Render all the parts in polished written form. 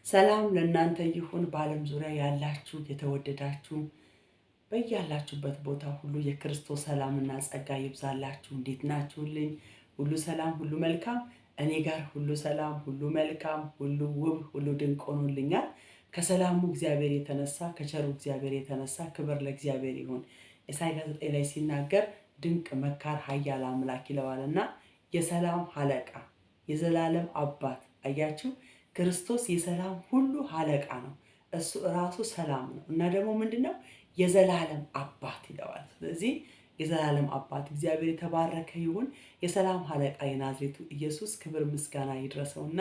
ሰላም ለእናንተ ይሁን። በዓለም ዙሪያ ያላችሁ የተወደዳችሁ በያላችሁበት ቦታ ሁሉ የክርስቶስ ሰላምና ጸጋ ይብዛላችሁ። እንዴት ናችሁልኝ? ሁሉ ሰላም፣ ሁሉ መልካም። እኔ ጋር ሁሉ ሰላም፣ ሁሉ መልካም፣ ሁሉ ውብ፣ ሁሉ ድንቅ ሆኖልኛል። ከሰላሙ እግዚአብሔር የተነሳ ከቸሩ እግዚአብሔር የተነሳ ክብር ለእግዚአብሔር ይሁን። ኢሳይያስ 9 ላይ ሲናገር ድንቅ መካር ኃያል አምላክ ይለዋልና የሰላም አለቃ የዘላለም አባት አያችሁ ክርስቶስ የሰላም ሁሉ አለቃ ነው። እሱ ራሱ ሰላም ነው እና ደግሞ ምንድነው የዘላለም አባት ይለዋል። ስለዚህ የዘላለም አባት እግዚአብሔር የተባረከ ይሁን። የሰላም አለቃ የናዝሬቱ ኢየሱስ ክብር ምስጋና ይድረሰውና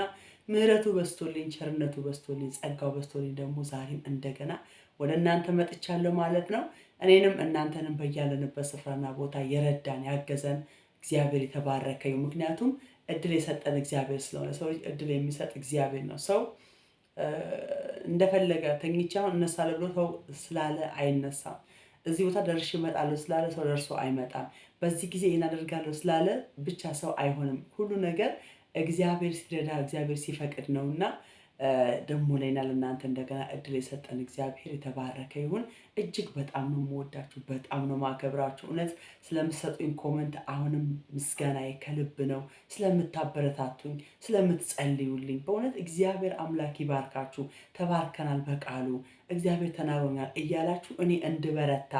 ምሕረቱ በስቶልኝ ቸርነቱ በስቶልኝ ጸጋው በስቶልኝ ደግሞ ዛሬም እንደገና ወደ እናንተ መጥቻለሁ ማለት ነው። እኔንም እናንተንም በያለንበት ስፍራና ቦታ የረዳን ያገዘን እግዚአብሔር የተባረከ ይሁን። ምክንያቱም እድል የሰጠን እግዚአብሔር ስለሆነ ሰው እድል የሚሰጥ እግዚአብሔር ነው። ሰው እንደፈለገ ተኝቻው እነሳለሁ ብሎ ሰው ስላለ አይነሳም። እዚህ ቦታ ደርሼ እመጣለሁ ስላለ ሰው ደርሶ አይመጣም። በዚህ ጊዜ ይሄን አደርጋለሁ ስላለ ብቻ ሰው አይሆንም። ሁሉ ነገር እግዚአብሔር ሲረዳ እግዚአብሔር ሲፈቅድ ነውና ደግሞ ለእኔና ለእናንተ እንደገና እድል የሰጠን እግዚአብሔር የተባረከ ይሁን። እጅግ በጣም ነው የምወዳችሁ፣ በጣም ነው ማከብራችሁ። እውነት ስለምትሰጡኝ ኮመንት አሁንም ምስጋናዬ ከልብ ነው። ስለምታበረታቱኝ፣ ስለምትጸልዩልኝ በእውነት እግዚአብሔር አምላክ ይባርካችሁ። ተባርከናል፣ በቃሉ እግዚአብሔር ተናግሮኛል እያላችሁ እኔ እንድበረታ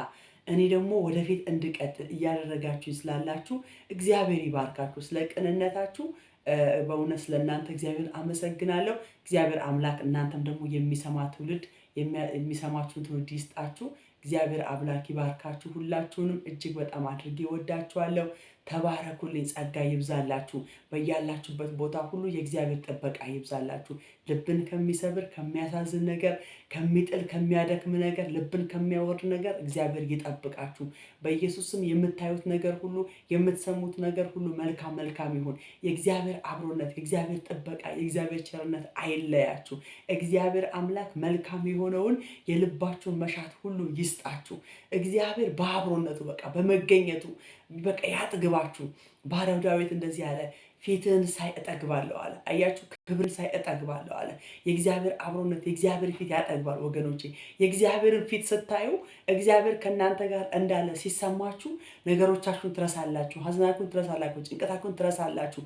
እኔ ደግሞ ወደፊት እንድቀጥል እያደረጋችሁ ስላላችሁ እግዚአብሔር ይባርካችሁ። ስለ ቅንነታችሁ በእውነት ስለእናንተ እግዚአብሔር አመሰግናለሁ። እግዚአብሔር አምላክ እናንተም ደግሞ የሚሰማችሁን ትውልድ ይስጣችሁ። እግዚአብሔር አምላክ ይባርካችሁ። ሁላችሁንም እጅግ በጣም አድርጌ ወዳችኋለሁ። ተባረኩልኝ። ጸጋ ይብዛላችሁ። በያላችሁበት ቦታ ሁሉ የእግዚአብሔር ጥበቃ ይብዛላችሁ። ልብን ከሚሰብር ከሚያሳዝን ነገር፣ ከሚጥል ከሚያደክም ነገር፣ ልብን ከሚያወርድ ነገር እግዚአብሔር ይጠብቃችሁ። በኢየሱስም የምታዩት ነገር ሁሉ የምትሰሙት ነገር ሁሉ መልካም መልካም ይሁን። የእግዚአብሔር አብሮነት፣ የእግዚአብሔር ጥበቃ፣ የእግዚአብሔር ቸርነት አይለያችሁ። እግዚአብሔር አምላክ መልካም የሆነውን የልባችሁን መሻት ሁሉ ይስጣችሁ። እግዚአብሔር በአብሮነቱ በመገኘቱ ያጥግባችሁ። ባሪያው ዳዊት እንደዚህ አለ፣ ፊትህን ሳይ እጠግባለሁ አለ። አያችሁ፣ ክብርን ሳይ እጠግባለሁ አለ። የእግዚአብሔር አብሮነት የእግዚአብሔር ፊት ያጠግባል ወገኖቼ። የእግዚአብሔርን ፊት ስታዩ እግዚአብሔር ከእናንተ ጋር እንዳለ ሲሰማችሁ ነገሮቻችሁን ትረሳላችሁ፣ ሀዘናችሁን ትረሳላችሁ፣ ጭንቀታችሁን ትረሳላችሁ፣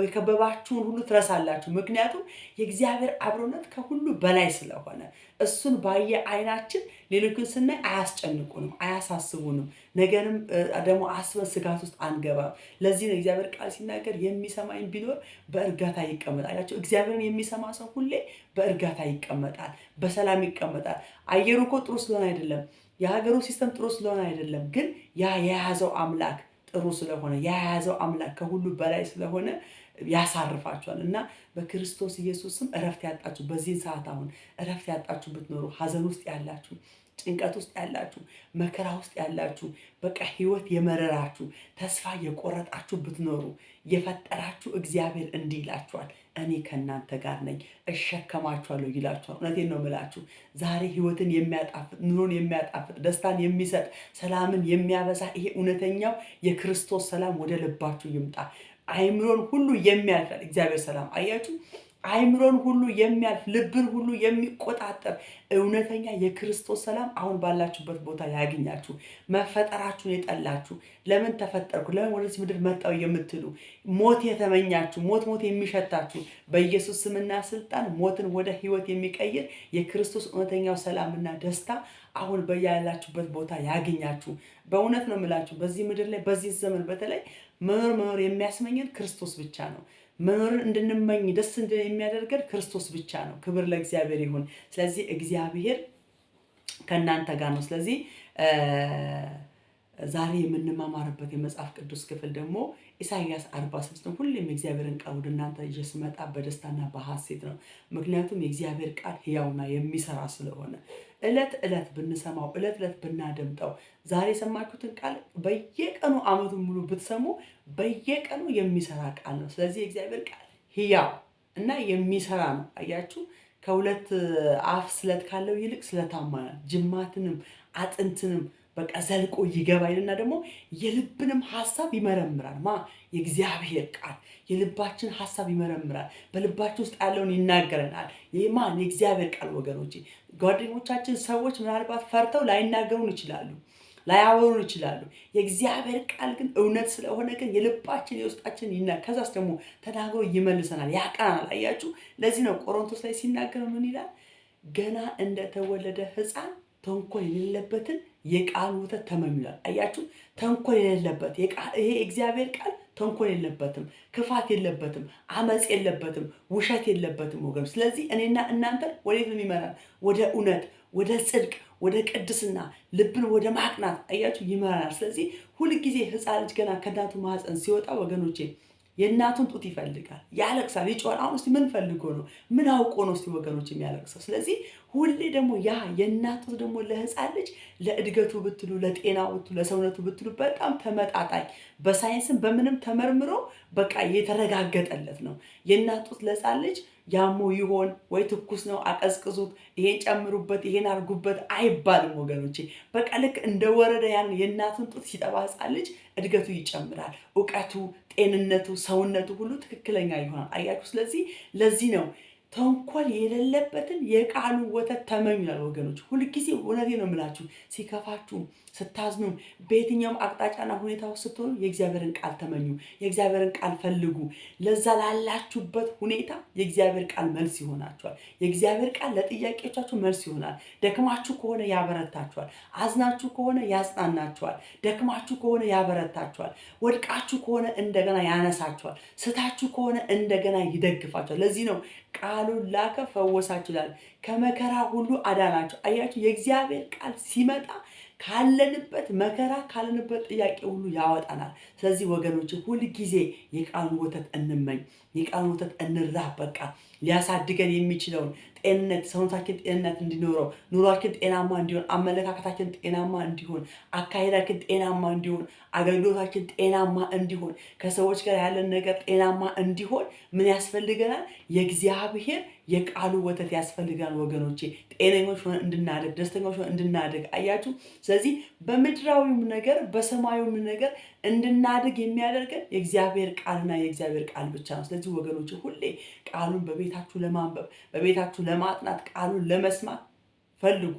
የከበባችሁን ሁሉ ትረሳላችሁ። ምክንያቱም የእግዚአብሔር አብሮነት ከሁሉ በላይ ስለሆነ እሱን ባየ አይናችን ሌሎችን ስናይ አያስጨንቁንም፣ አያሳስቡንም። ነገርም ደግሞ አስበን ስጋት ውስጥ አንገባም። ለዚህ ነው እግዚአብሔር ቃል ሲናገር የሚሰማኝ ቢኖር በእርጋታ ይቀመጣል። ያቸው እግዚአብሔርን የሚሰማ ሰው ሁሌ በእርጋታ ይቀመጣል፣ በሰላም ይቀመጣል። አየሩ እኮ ጥሩ ስለሆነ አይደለም፣ የሀገሩ ሲስተም ጥሩ ስለሆነ አይደለም፣ ግን የያዘው አምላክ ጥሩ ስለሆነ የያዘው አምላክ ከሁሉ በላይ ስለሆነ ያሳርፋችኋል። እና በክርስቶስ ኢየሱስም እረፍት ያጣችሁ በዚህ ሰዓት አሁን እረፍት ያጣችሁ ብትኖሩ፣ ሀዘን ውስጥ ያላችሁ፣ ጭንቀት ውስጥ ያላችሁ፣ መከራ ውስጥ ያላችሁ፣ ህይወት የመረራችሁ፣ ተስፋ የቆረጣችሁ ብትኖሩ የፈጠራችሁ እግዚአብሔር እንዲህ ይላችኋል፣ እኔ ከእናንተ ጋር ነኝ፣ እሸከማችኋለሁ ይላችኋል። እውነቴን ነው የምላችሁ። ዛሬ ህይወትን የሚያጣፍጥ ኑሮን የሚያጣፍጥ ደስታን የሚሰጥ ሰላምን የሚያበዛ ይሄ እውነተኛው የክርስቶስ ሰላም ወደ ልባችሁ ይምጣ። አይምሮን ሁሉ የሚያልፍ እግዚአብሔር ሰላም አያችሁ፣ አይምሮን ሁሉ የሚያልፍ ልብን ሁሉ የሚቆጣጠር እውነተኛ የክርስቶስ ሰላም አሁን ባላችሁበት ቦታ ያገኛችሁ። መፈጠራችሁን የጠላችሁ፣ ለምን ተፈጠርኩ ለምን ወደዚህ ምድር መጣው የምትሉ፣ ሞት የተመኛችሁ፣ ሞት የሚሸታችሁ በኢየሱስ ስምና ስልጣን ሞትን ወደ ህይወት የሚቀይር የክርስቶስ እውነተኛው ሰላምና ደስታ አሁን በያላችሁበት ቦታ ያገኛችሁ። በእውነት ነው የምላችሁ፣ በዚህ ምድር ላይ በዚህ ዘመን በተለይ መኖር የሚያስመኘን ክርስቶስ ብቻ ነው። መኖርን እንድንመኝ ደስ እንድን የሚያደርገን ክርስቶስ ብቻ ነው። ክብር ለእግዚአብሔር ይሁን። ስለዚህ እግዚአብሔር ከእናንተ ጋር ነው። ስለዚህ ዛሬ የምንማማርበት የመጽሐፍ ቅዱስ ክፍል ደግሞ ኢሳይያስ 46 ነው። ሁሌም የእግዚአብሔርን ቃል ወደ እናንተ ይዤ ስመጣ በደስታና በሐሴት ነው። ምክንያቱም የእግዚአብሔር ቃል ሕያውና የሚሰራ ስለሆነ ዕለት ዕለት ብንሰማው፣ ዕለት ዕለት ብናደምጠው፣ ዛሬ የሰማችሁትን ቃል በየቀኑ ዓመቱን ሙሉ ብትሰሙ በየቀኑ የሚሰራ ቃል ነው። ስለዚህ የእግዚአብሔር ቃል ሕያው እና የሚሰራ ነው። አያችሁ፣ ከሁለት አፍ ስለት ካለው ይልቅ ስለታማ ጅማትንም አጥንትንም በቃ ዘልቆ ይገባልና ደግሞ የልብንም ሐሳብ ይመረምራል። የእግዚአብሔር ቃል የልባችን ሐሳብ ይመረምራል። በልባችን ውስጥ ያለውን ይናገረናል። የእግዚአብሔር ቃል ወገኖቼ። ጓደኞቻችን ሰዎች ምናልባት ፈርተው ላይናገሩን ይችላሉ፣ ላያወሩን ይችላሉ። የእግዚአብሔር ቃል ግን እውነት ስለሆነ ግን የልባችን የውስጣችን ከዛስ ደግሞ ተናግሮ ይመልሰናል፣ ያቀናናል። አያችሁ፣ ለዚህ ነው ቆሮንቶስ ላይ ሲናገር ምን ይላል? ገና እንደተወለደ ሕፃን ተንኮል የሌለበትን የቃል ወተት ተመኙ ይላል። አያችሁ፣ ተንኮል የሌለበት ይሄ እግዚአብሔር ቃል ተንኮል የለበትም፣ ክፋት የለበትም፣ አመፅ የለበትም፣ ውሸት የለበትም ወገኖች። ስለዚህ እኔና እናንተ ወዴት ነው የሚመራን? ወደ እውነት፣ ወደ ጽድቅ፣ ወደ ቅድስና፣ ልብን ወደ ማቅናት አያችሁ ይመራናል። ስለዚህ ሁልጊዜ ሕፃን ልጅ ገና ከእናቱ ማህፀን ሲወጣ ወገኖቼ የእናቱን ጡት ይፈልጋል፣ ያለቅሳል፣ ይጮሃል። አሁን እስቲ ምን ፈልጎ ነው? ምን አውቆ ነው እስቲ ወገኖች የሚያለቅሰው? ስለዚህ ሁሌ ደግሞ ያ የእናት ጡት ደግሞ ለሕፃን ልጅ ለእድገቱ ብትሉ፣ ለጤናው ብትሉ፣ ለሰውነቱ ብትሉ በጣም ተመጣጣኝ፣ በሳይንስም በምንም ተመርምሮ በቃ የተረጋገጠለት ነው። የእናት ጡት ለሕፃን ልጅ ያሞ ይሆን ወይ ትኩስ ነው አቀዝቅዙት፣ ይሄን ጨምሩበት፣ ይሄን አርጉበት አይባልም ወገኖቼ። በቃ ልክ እንደወረደ ያን የእናቱን ጡት ሲጠባ ሕፃን ልጅ እድገቱ ይጨምራል፣ እውቀቱ፣ ጤንነቱ፣ ሰውነቱ ሁሉ ትክክለኛ ይሆናል። አያችሁ። ስለዚህ ለዚህ ነው ተንኮል የሌለበትን የቃሉ ወተት ተመኙ ይላል ወገኖች። ሁልጊዜ እውነቴ ነው የምላችሁ፣ ሲከፋችሁም ስታዝኑም በየትኛውም አቅጣጫና ሁኔታ ውስጥ ስትሆኑ የእግዚአብሔርን ቃል ተመኙ፣ የእግዚአብሔርን ቃል ፈልጉ። ለዛ ላላችሁበት ሁኔታ የእግዚአብሔር ቃል መልስ ይሆናችኋል። የእግዚአብሔር ቃል ለጥያቄዎቻችሁ መልስ ይሆናል። ደክማችሁ ከሆነ ያበረታችኋል። አዝናችሁ ከሆነ ያጽናናችኋል። ደክማችሁ ከሆነ ያበረታችኋል። ወድቃችሁ ከሆነ እንደገና ያነሳችኋል። ስታችሁ ከሆነ እንደገና ይደግፋችኋል። ለዚህ ነው ቃሉን ላከ ፈወሳችሁ ይላል። ከመከራ ሁሉ አዳናቸው። አያችሁ፣ የእግዚአብሔር ቃል ሲመጣ ካለንበት መከራ ካለንበት ጥያቄ ሁሉ ያወጣናል። ስለዚህ ወገኖች ሁል ጊዜ የቃሉን ወተት እንመኝ፣ የቃሉን ወተት እንራብ። በቃ ሊያሳድገን የሚችለውን ጤንነት፣ ሰውነታችን ጤንነት እንዲኖረው፣ ኑሯችን ጤናማ እንዲሆን፣ አመለካከታችን ጤናማ እንዲሆን፣ አካሄዳችን ጤናማ እንዲሆን፣ አገልግሎታችን ጤናማ እንዲሆን፣ ከሰዎች ጋር ያለን ነገር ጤናማ እንዲሆን ምን ያስፈልገናል? የእግዚአብሔር የቃሉ ወተት ያስፈልጋል ወገኖቼ። ጤነኞች ሆነ እንድናደግ፣ ደስተኞች ሆነ እንድናደግ። አያችሁ። ስለዚህ በምድራዊም ነገር በሰማያዊም ነገር እንድናድግ የሚያደርገን የእግዚአብሔር ቃልና የእግዚአብሔር ቃል ብቻ ነው። ስለዚህ ወገኖቼ ሁሌ ቃሉን በቤታችሁ ለማንበብ፣ በቤታችሁ ለማጥናት፣ ቃሉን ለመስማት ፈልጉ።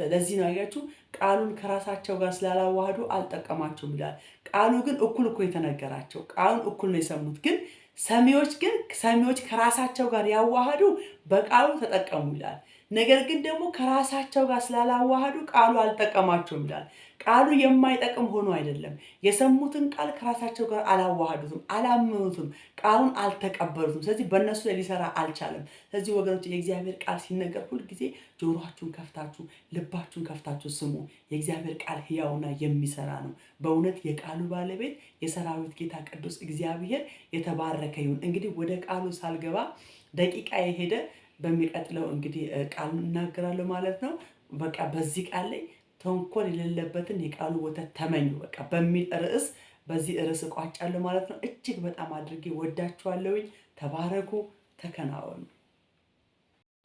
ለዚህ ነው አያችሁ ቃሉን ከራሳቸው ጋር ስላላዋህዱ አልጠቀማቸውም ይላል። ቃሉ ግን እኩል የተነገራቸው፣ ቃሉን እኩል ነው የሰሙት። ግን ሰሚዎች ከራሳቸው ጋር ያዋሃዱ በቃሉ ተጠቀሙ ይላል። ነገር ግን ደግሞ ከራሳቸው ጋር ስላላዋሃዱ ቃሉ አልጠቀማቸውም ይላል። ቃሉ የማይጠቅም ሆኖ አይደለም። የሰሙትን ቃል ከራሳቸው ጋር አላዋሃዱትም፣ አላመኑትም፣ ቃሉን አልተቀበሉትም። ስለዚህ በእነሱ ላይ ሊሰራ አልቻለም። ስለዚህ ወገኖች የእግዚአብሔር ቃል ሲነገር ሁልጊዜ ጆሮአችሁን ከፍታችሁ ልባችሁን ከፍታችሁ ስሙ። የእግዚአብሔር ቃል ሕያውና የሚሰራ ነው። በእውነት የቃሉ ባለቤት የሰራዊት ጌታ ቅዱስ እግዚአብሔር የተባረከ ይሁን። እንግዲህ ወደ ቃሉ ሳልገባ ደቂቃ የሄደ በሚቀጥለው እንግዲህ ቃሉን እናገራለሁ ማለት ነው። በቃ በዚህ ቃል ላይ ተንኮል የሌለበትን የቃሉ ወተት ተመኙ በቃ በሚል ርዕስ በዚህ ርዕስ እቋጫለሁ ማለት ነው። እጅግ በጣም አድርጌ ወዳችኋለሁኝ። ተባረኩ፣ ተከናወኑ።